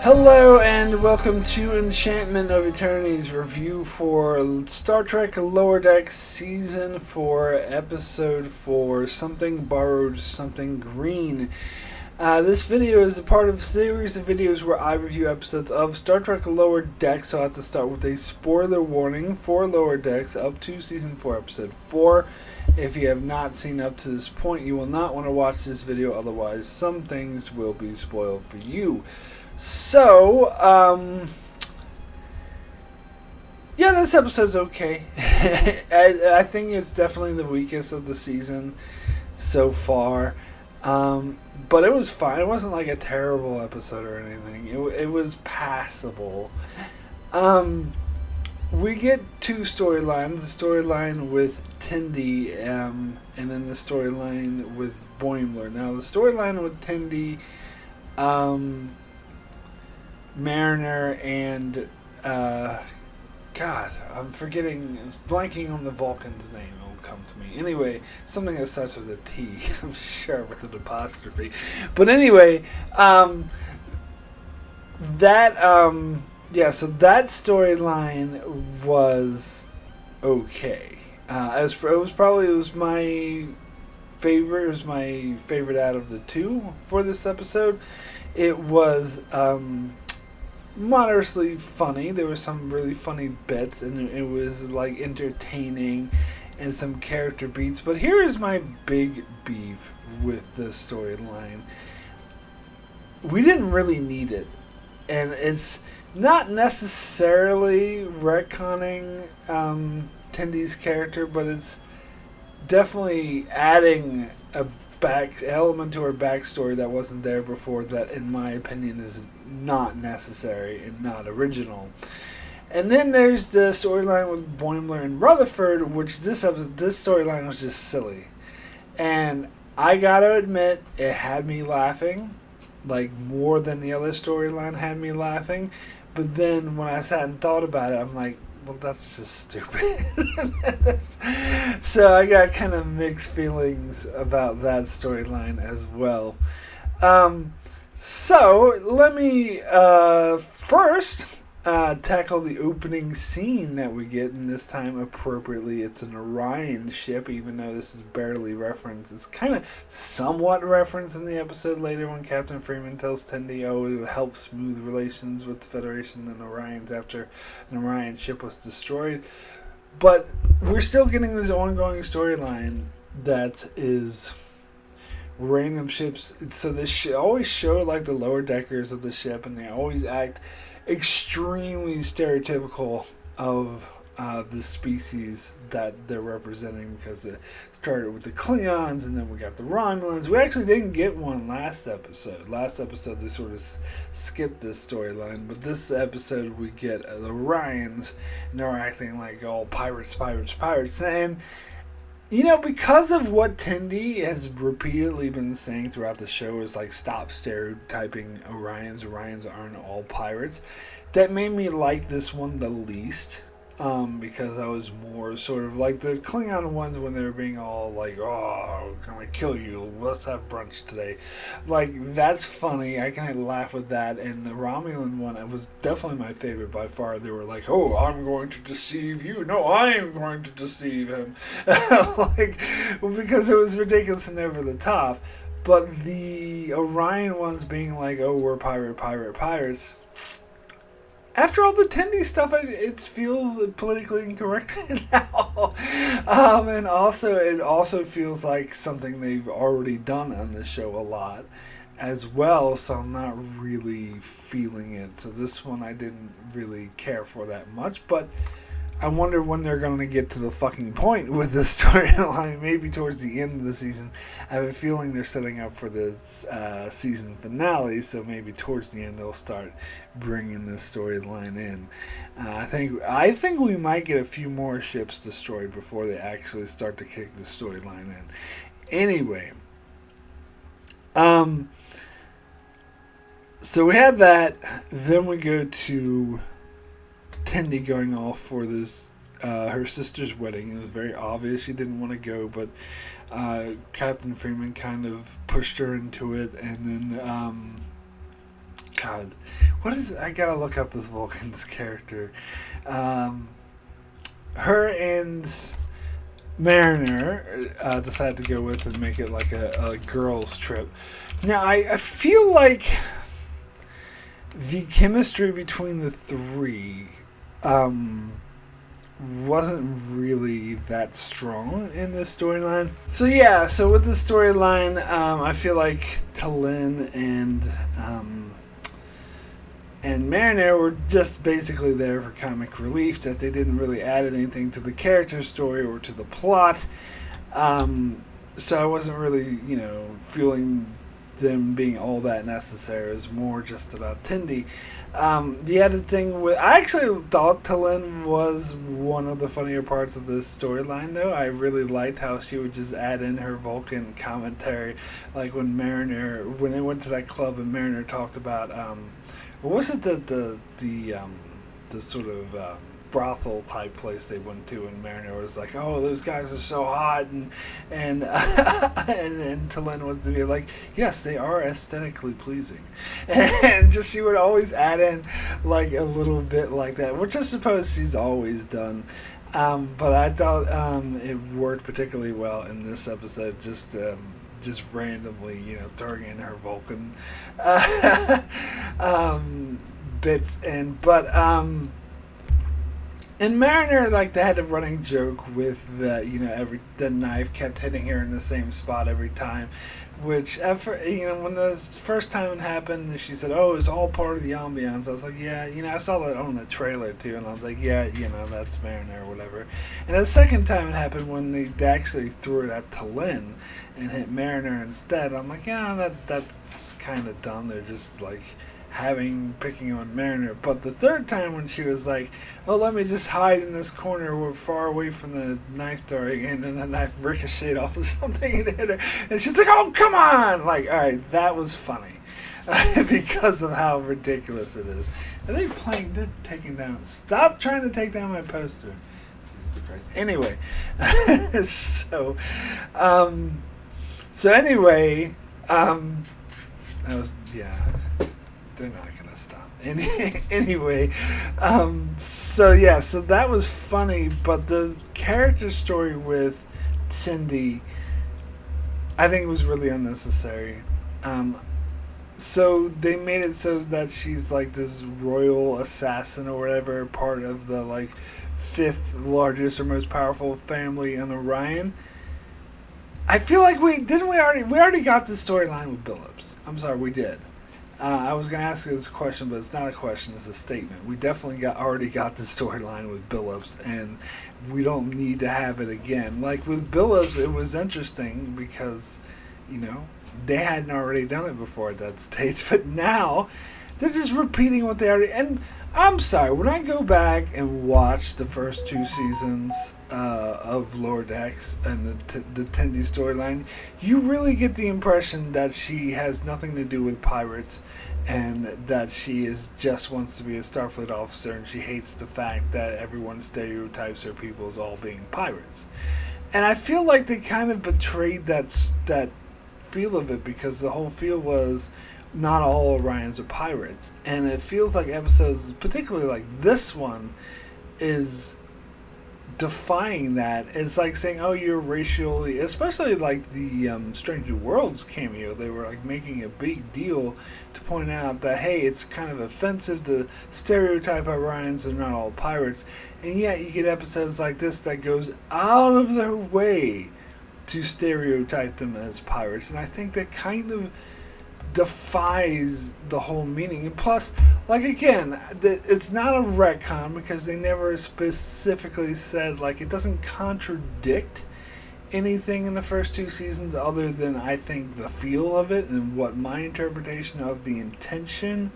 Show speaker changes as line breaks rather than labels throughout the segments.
Hello and welcome to Enchantment of Eternity's review for Star Trek Lower Decks Season 4, Episode 4, Something Borrowed, Something Green. This video is a part of a series of videos where I review episodes of Star Trek Lower Decks, so I have to start with a spoiler warning for Lower Decks up to Season 4, Episode 4. If you have not seen up to this point, you will not want to watch this video, otherwise some things will be spoiled for you. So, yeah, this episode's okay. I think it's definitely the weakest of the season so far. But it was fine. It wasn't like a terrible episode or anything. It was passable. We get two storylines. The storyline with Tendi, and then the storyline with Boimler. Now, the storyline with Tendi, Mariner and God, I'm blanking on the Vulcan's name. It will come to me. Anyway, something that starts with a T. I'm sure with an apostrophe. But anyway, so that storyline was okay. It was my favorite. It was my favorite out of the two for this episode. It was moderately funny. There were some really funny bits, and it was like entertaining and some character beats. But here is my big beef with this storyline. We didn't really need it, and it's not necessarily retconning Tendi's character, but it's definitely adding a element to her backstory that wasn't there before, that in my opinion is not necessary and not original. And then there's the storyline with Boimler and Rutherford, which this storyline was just silly. And I gotta admit, it had me laughing, like more than the other storyline had me laughing. But then when I sat and thought about it, I'm like, well, that's just stupid. So I got kind of mixed feelings about that storyline as well. So let me first tackle the opening scene that we get, and this time appropriately it's an Orion ship, even though this is barely referenced. It's kind of somewhat referenced in the episode later when Captain Freeman tells Tendi, it will help smooth relations with the Federation and Orions after an Orion ship was destroyed. But we're still getting this ongoing storyline that is random ships. So they always show like the lower deckers of the ship, and they always act extremely stereotypical of the species that they're representing, because it started with the Klingons and then we got the Romulans. We actually didn't get one last episode. Last episode they sort of skipped this storyline, but this episode we get the Orions, and they're acting like all pirates. And because of what Tendi has repeatedly been saying throughout the show is like, stop stereotyping Orions. Orions aren't all pirates. That made me like this one the least, because I was more sort of like the Klingon ones when they were being all like, oh, can I kill you? Let's have brunch today. Like, that's funny. I can laugh with that. And the Romulan one, it was definitely my favorite by far. They were like, oh, I'm going to deceive you. No, I am going to deceive him. Because it was ridiculous and over the top. But the Orion ones being like, oh, we're pirates. After all the Tendi stuff, it feels politically incorrect now. And also, it also feels like something they've already done on this show a lot as well, so I'm not really feeling it. So this one I didn't really care for that much, but I wonder when they're going to get to the fucking point with this storyline. Maybe towards the end of the season. I have a feeling they're setting up for the season finale, so maybe towards the end they'll start bringing this storyline in. I think we might get a few more ships destroyed before they actually start to kick the storyline in. Anyway, so we have that. Then we go to Tendi going off for this her sister's wedding. It was very obvious she didn't want to go, but Captain Freeman kind of pushed her into it, and then God, what is? I gotta look up this Vulcan's character. Her and Mariner decided to go with and make it like a girls' trip. Now, I feel like the chemistry between the three wasn't really that strong in this storyline. So yeah, so with the storyline, I feel like Talin and Mariner were just basically there for comic relief, that they didn't really add anything to the character story or to the plot. So I wasn't really, feeling them being all that necessary. It was more just about Tindy. The other thing I actually thought Talin was one of the funnier parts of this storyline, though. I really liked how she would just add in her Vulcan commentary, like when they went to that club and Mariner talked about, what was it, the sort of brothel type place they went to, and Mariner was like, "Oh, those guys are so hot," and and Talin was to be like, "Yes, they are aesthetically pleasing," and just she would always add in like a little bit like that, which I suppose she's always done. But I thought it worked particularly well in this episode. Just randomly, throwing in her Vulcan bits and Mariner, like, they had a running joke with the knife kept hitting her in the same spot every time, which when the first time it happened, she said, "Oh, it's all part of the ambiance." I was like, yeah, I saw that on the trailer too, and I was like, yeah, that's Mariner or whatever. And the second time it happened, when they actually threw it at Talin and hit Mariner instead, I'm like, yeah, that's kind of dumb. They're just like picking on Mariner. But the third time, when she was like, "Oh, let me just hide in this corner, we're far away from the knife throwing," and then the knife ricocheted off of something and hit her, and she's like, "Oh, come on!" Like, all right, that was funny because of how ridiculous it is. Are they playing? They're taking down. Stop trying to take down my poster. Jesus Christ. Anyway, anyway, that was, yeah. They're not gonna stop. Anyway, so that was funny, but the character story with Cindy, I think it was really unnecessary. So they made it so that she's like this royal assassin or whatever, part of the like 5th largest or most powerful family in Orion. I feel like we already got the storyline with Billups. I'm sorry, we did. I was going to ask this question, but it's not a question, it's a statement. We definitely already got the storyline with Billups, and we don't need to have it again. Like with Billups, it was interesting because, they hadn't already done it before at that stage, but now they're just repeating what they already... And I'm sorry, when I go back and watch the first 2 seasons of Lower Decks and the Tendi storyline, you really get the impression that she has nothing to do with pirates and that she just wants to be a Starfleet officer, and she hates the fact that everyone stereotypes her people as all being pirates. And I feel like they kind of betrayed that feel of it, because the whole feel was not all Orions are pirates, and it feels like episodes, particularly like this one, is defying that. It's like saying, "Oh, you're racially," especially like the Strange New Worlds cameo. They were like making a big deal to point out that, hey, it's kind of offensive to stereotype Orions are not all pirates, and yet you get episodes like this that goes out of their way to stereotype them as pirates, and I think that kind of defies the whole meaning. And plus, like, again, it's not a retcon, because they never specifically said, like, it doesn't contradict anything in the first 2 seasons, other than, I think, the feel of it and what my interpretation of the intention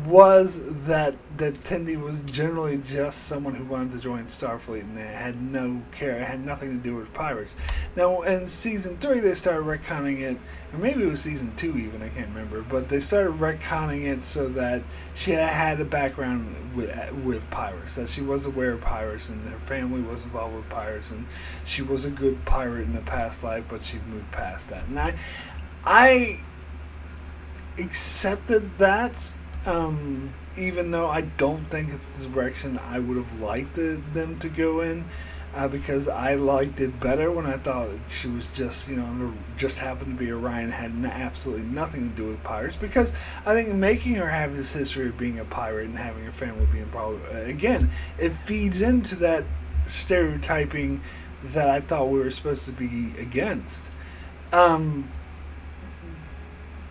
was, that Tendi was generally just someone who wanted to join Starfleet, and it had no care, it had nothing to do with pirates. Now, in season 3, they started retconning it, or maybe it was season 2 even, I can't remember, but they started retconning it so that she had a background with pirates, that she was aware of pirates, and her family was involved with pirates, and she was a good pirate in a past life, but she moved past that. And I accepted that even though I don't think it's the direction I would have liked them to go in. Because I liked it better when I thought she was just, just happened to be Orion, had absolutely nothing to do with pirates. Because I think making her have this history of being a pirate and having her family being again, it feeds into that stereotyping that I thought we were supposed to be against.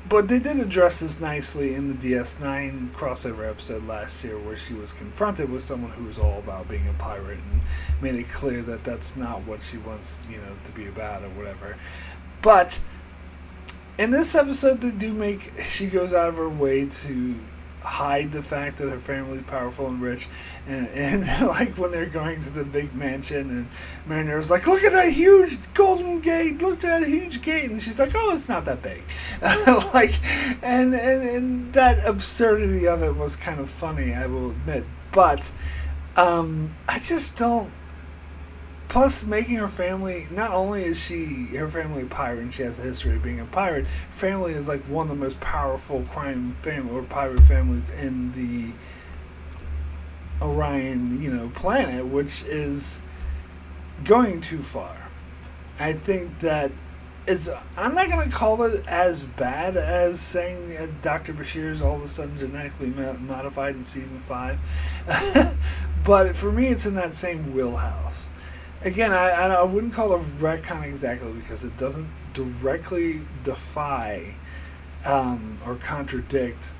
But they did address this nicely in the DS9 crossover episode last year, where she was confronted with someone who was all about being a pirate and made it clear that that's not what she wants, to be about or whatever. But in this episode, she goes out of her way to hide the fact that her family's powerful and rich, and like when they're going to the big mansion, and Mariner's like, look at that huge golden gate, look at that huge gate, and she's like, oh, it's not that big. and that absurdity of it was kind of funny, I will admit, but I just don't. Plus, making her family, not only is her family a pirate and she has a history of being a pirate, her family is like one of the most powerful crime family or pirate families in the Orion, planet, which is going too far. I think that I'm not going to call it as bad as saying Dr. Bashir is all of a sudden genetically modified in season 5, but for me, it's in that same wheelhouse. Again, I wouldn't call it a retcon exactly, because it doesn't directly defy or contradict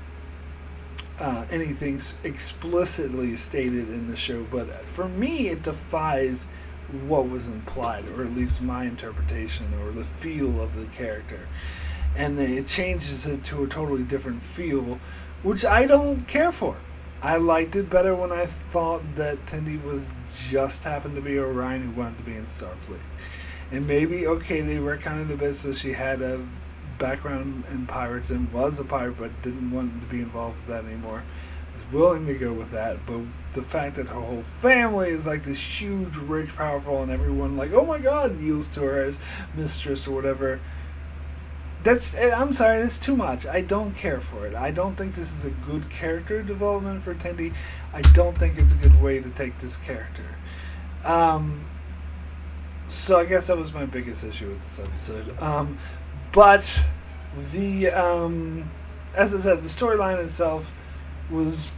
anything explicitly stated in the show, but for me it defies what was implied, or at least my interpretation or the feel of the character, and it changes it to a totally different feel, which I don't care for. I liked it better when I thought that Tendi was just happened to be Orion who wanted to be in Starfleet. And maybe, okay, they retconned a bit so she had a background in pirates and was a pirate but didn't want to be involved with that anymore. I was willing to go with that, but the fact that her whole family is like this huge, rich, powerful, and everyone like, oh my god, yields to her as mistress or whatever, I'm sorry, it's too much. I don't care for it. I don't think this is a good character development for Tendi. I don't think it's a good way to take this character. So I guess that was my biggest issue with this episode. But as I said, the storyline itself was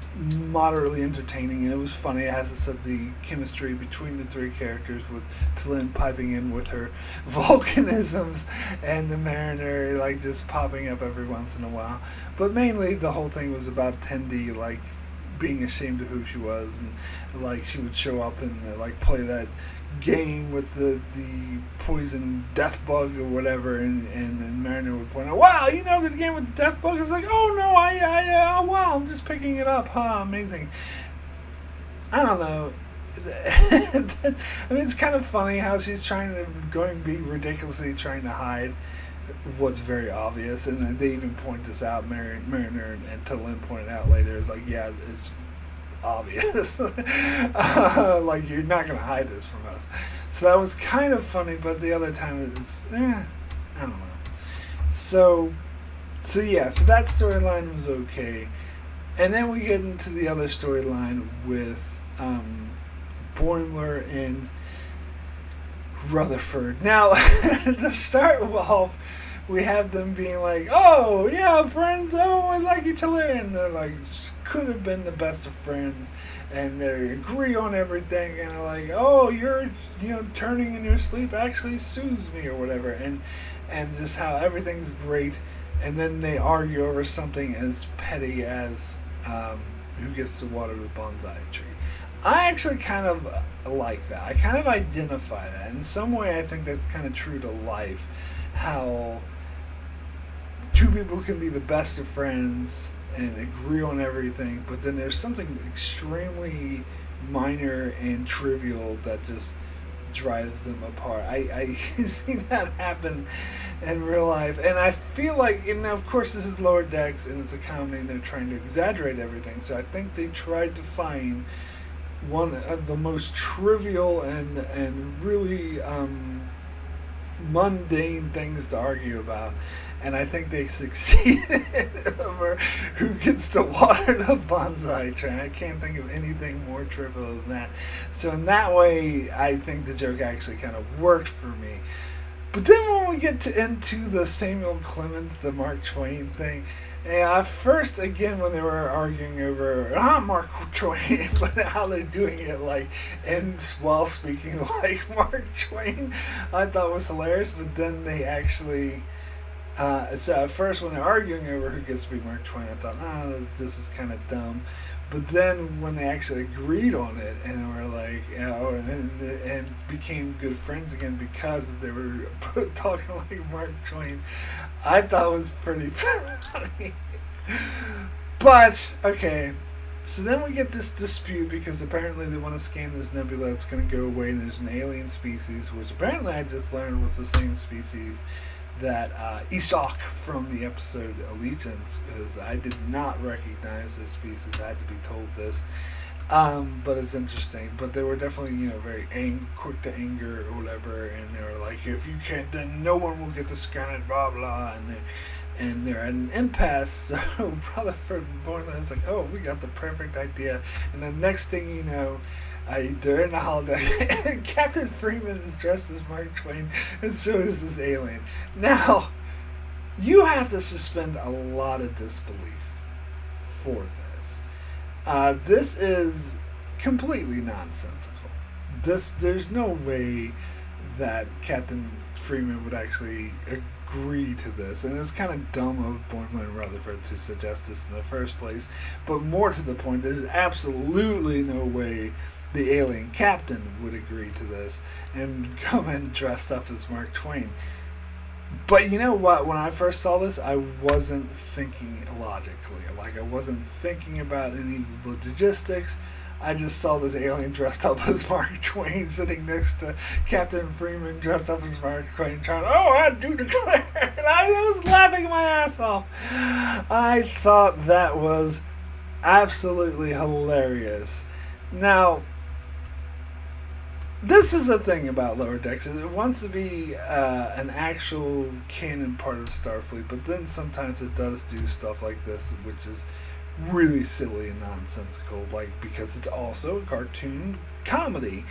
moderately entertaining, and it was funny. It has to set the chemistry between the three characters, with T'Lyn piping in with her volcanisms and the Mariner like just popping up every once in a while. But mainly the whole thing was about Tendi like being ashamed of who she was, and like she would show up and like play that game with the poison death bug or whatever, and Mariner would point out, wow, the game with the death bug is like, oh no, wow, I'm just picking it up, amazing. I don't know. I mean, it's kind of funny how she's be ridiculously trying to hide what's very obvious, and they even point this out. Mariner and T'Lyn pointed out later, it's like, yeah, it's obvious. Like, you're not going to hide this from us. So that was kind of funny, but the other time it's, I don't know. So that storyline was okay. And then we get into the other storyline with Boringler and Rutherford. Now, to start off, we have them being like, oh, yeah, friends, oh, we like each other, and they're like, could have been the best of friends, and they agree on everything, and they're like, oh, you're, turning in your sleep actually soothes me, or whatever, and just how everything's great, and then they argue over something as petty as who gets to water the bonsai tree. I actually kind of like that. I kind of identify that. In some way, I think that's kind of true to life, how two people can be the best of friends and agree on everything, but then there's something extremely minor and trivial that just drives them apart. I see that happen in real life, and I feel like, and of course this is Lower Decks and it's a comedy and they're trying to exaggerate everything, so I think they tried to find one of the most trivial and really mundane things to argue about, and I think they succeeded over who gets to water the bonsai tree. I can't think of anything more trivial than that. So in that way, I think the joke actually kind of worked for me. But then when we get into the Samuel Clemens, the Mark Twain thing, first, again, when they were arguing over, not Mark Twain, but how they're doing it, like, and while speaking like Mark Twain, I thought was hilarious. But then they actually, so at first when they're arguing over who gets to be Mark Twain, I thought, this is kind of dumb. But then when they actually agreed on it and were like, and became good friends again because they were talking like Mark Twain, I thought was pretty funny. But, okay, so then we get this dispute because apparently they want to scan this nebula that's going to go away, and there's an alien species, which apparently I just learned was the same species that Isak from the episode Allegiance, because I did not recognize this species. I had to be told this. But it's interesting. But they were definitely, very quick to anger or whatever, and they were like, if you can't, then no one will get to scan it, blah, blah, and they're at an impasse. So Rutherford and Boringler is like, oh, we got the perfect idea. And the next thing you know, they're in the holodeck, and Captain Freeman is dressed as Mark Twain, and so is this alien. Now, you have to suspend a lot of disbelief for this. This is completely nonsensical. There's no way that Captain Freeman would actually agree to this, and it's kind of dumb of Boringler and Rutherford to suggest this in the first place. But more to the point, there's absolutely no way the alien captain would agree to this and come in dressed up as Mark Twain. But you know what? When I first saw this, I wasn't thinking logically. Like, I wasn't thinking about any of the logistics. I just saw this alien dressed up as Mark Twain sitting next to Captain Freeman dressed up as Mark Twain trying, I do declare. And I was laughing my ass off. I thought that was absolutely hilarious. Now, this is the thing about Lower Decks. It wants to be an actual canon part of Starfleet, but then sometimes it does do stuff like this, which is really silly and nonsensical, because it's also a cartoon comedy.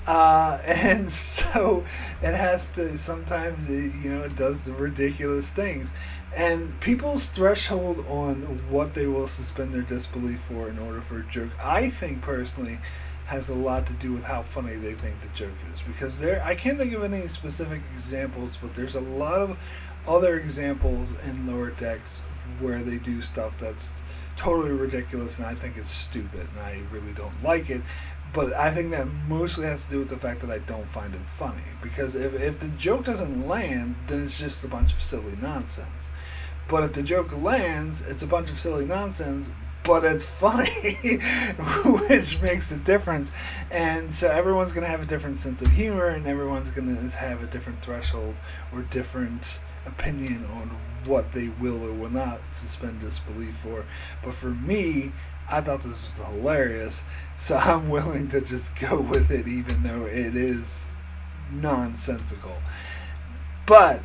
And so it has to, sometimes, it does the ridiculous things. And people's threshold on what they will suspend their disbelief for in order for a joke, I think personally, has a lot to do with how funny they think the joke is. Because I can't think of any specific examples, but there's a lot of other examples in Lower Decks where they do stuff that's totally ridiculous, and I think it's stupid, and I really don't like it. But I think that mostly has to do with the fact that I don't find it funny. Because if the joke doesn't land, then it's just a bunch of silly nonsense. But if the joke lands, it's a bunch of silly nonsense, but it's funny, which makes a difference. And so everyone's going to have a different sense of humor, and everyone's going to have a different threshold or different opinion on what they will or will not suspend disbelief for. But for me, I thought this was hilarious, so I'm willing to just go with it, even though it is nonsensical. But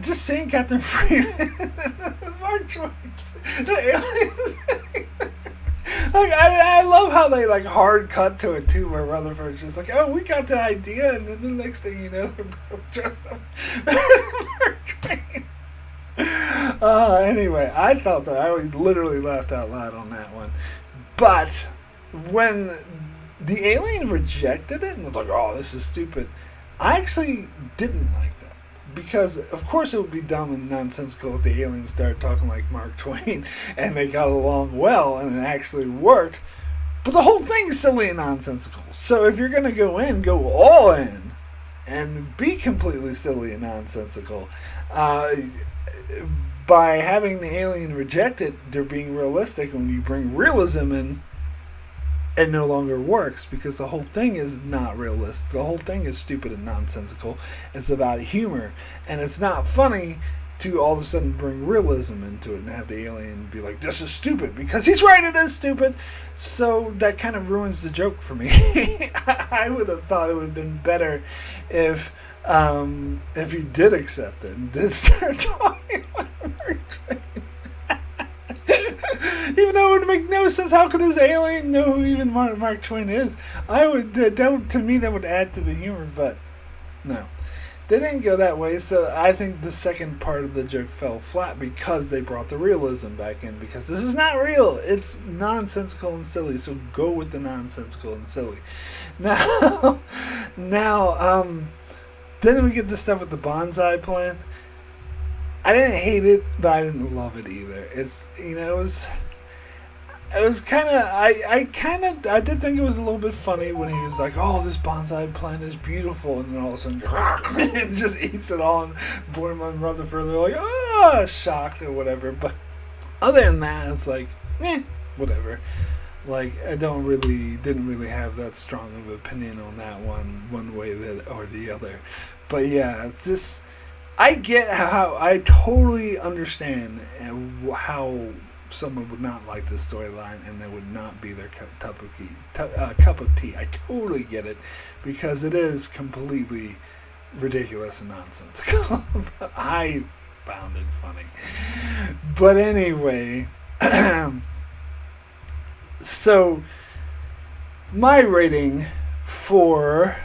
just saying Captain Freeman, Mark Twain, the aliens. I love how they hard cut to it too, where Rutherford's just like, oh, we got the idea, and then the next thing you know, they're both dressed up Mark Twain. Anyway, I thought that I literally laughed out loud on that one. But when the alien rejected it and was like, oh, this is stupid, I actually didn't like that. Because, of course, it would be dumb and nonsensical if the aliens started talking like Mark Twain and they got along well and it actually worked. But the whole thing is silly and nonsensical. So if you're going to go all in and be completely silly and nonsensical, by having the alien reject it, they're being realistic. When you bring realism in, it no longer works, because the whole thing is not realistic. The whole thing is stupid and nonsensical. It's about humor, and it's not funny to all of a sudden bring realism into it and have the alien be like, this is stupid, because he's right, it is stupid. So that kind of ruins the joke for me. I would have thought it would have been better if he did accept it and did start talking like Mark Twain. Even though it would make no sense. How could this alien know who even Mark Twain is? To me, that would add to the humor, but no. They didn't go that way, so I think the second part of the joke fell flat because they brought the realism back in, because this is not real. It's nonsensical and silly, so go with the nonsensical and silly. Now, then we get this stuff with the bonsai plant. I didn't hate it, but I didn't love it either. It was kind of, I did think it was a little bit funny when he was like, oh, this bonsai plant is beautiful, and then all of a sudden, it just eats it all, and Boringler Rutherford, they're like, shocked or whatever, but other than that, it's like, whatever. Like, I didn't really have that strong of an opinion on that one way or the other, but yeah, it's just, I totally understand how someone would not like this storyline and that would not be their cup of tea. I totally get it, because it is completely ridiculous and nonsensical. But I found it funny. But anyway, so my rating for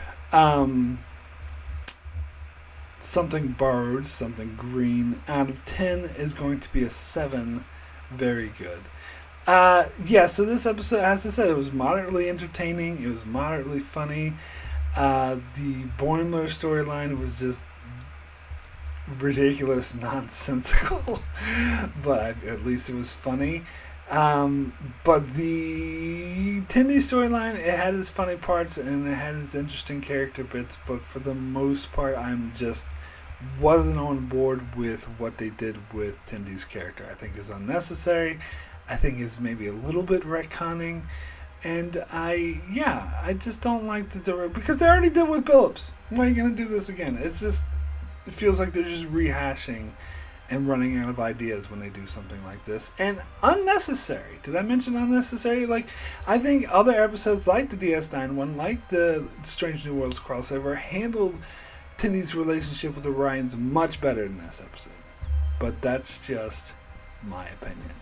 Something Borrowed, Something Green out of 10 is going to be a 7. Very good. So this episode, as I said, it was moderately entertaining. It was moderately funny. The Boringler storyline was just ridiculous, nonsensical, but at least it was funny. But the Tindy storyline, it had its funny parts and it had its interesting character bits, but for the most part, wasn't on board with what they did with Tindy's character. I think it's unnecessary. I think it's maybe a little bit retconning, and I just don't like because they already did with Billups. Why are you gonna do this again? It feels like they're just rehashing and running out of ideas when they do something like this, and unnecessary. Did I mention unnecessary? Like, I think other episodes like the DS9 one, like the Strange New Worlds crossover, handled Tindy's relationship with Orion's much better than this episode. But that's just my opinion.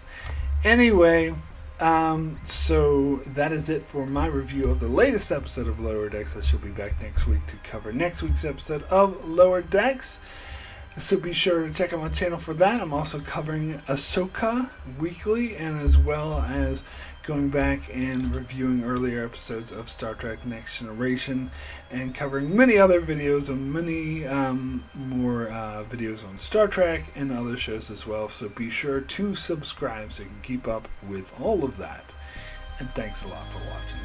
Anyway, so that is it for my review of the latest episode of Lower Decks. I shall be back next week to cover next week's episode of Lower Decks. So be sure to check out my channel for that. I'm also covering Ahsoka weekly, and as well as going back and reviewing earlier episodes of Star Trek Next Generation, and covering many other videos and many more videos on Star Trek and other shows as well. So be sure to subscribe so you can keep up with all of that. And thanks a lot for watching.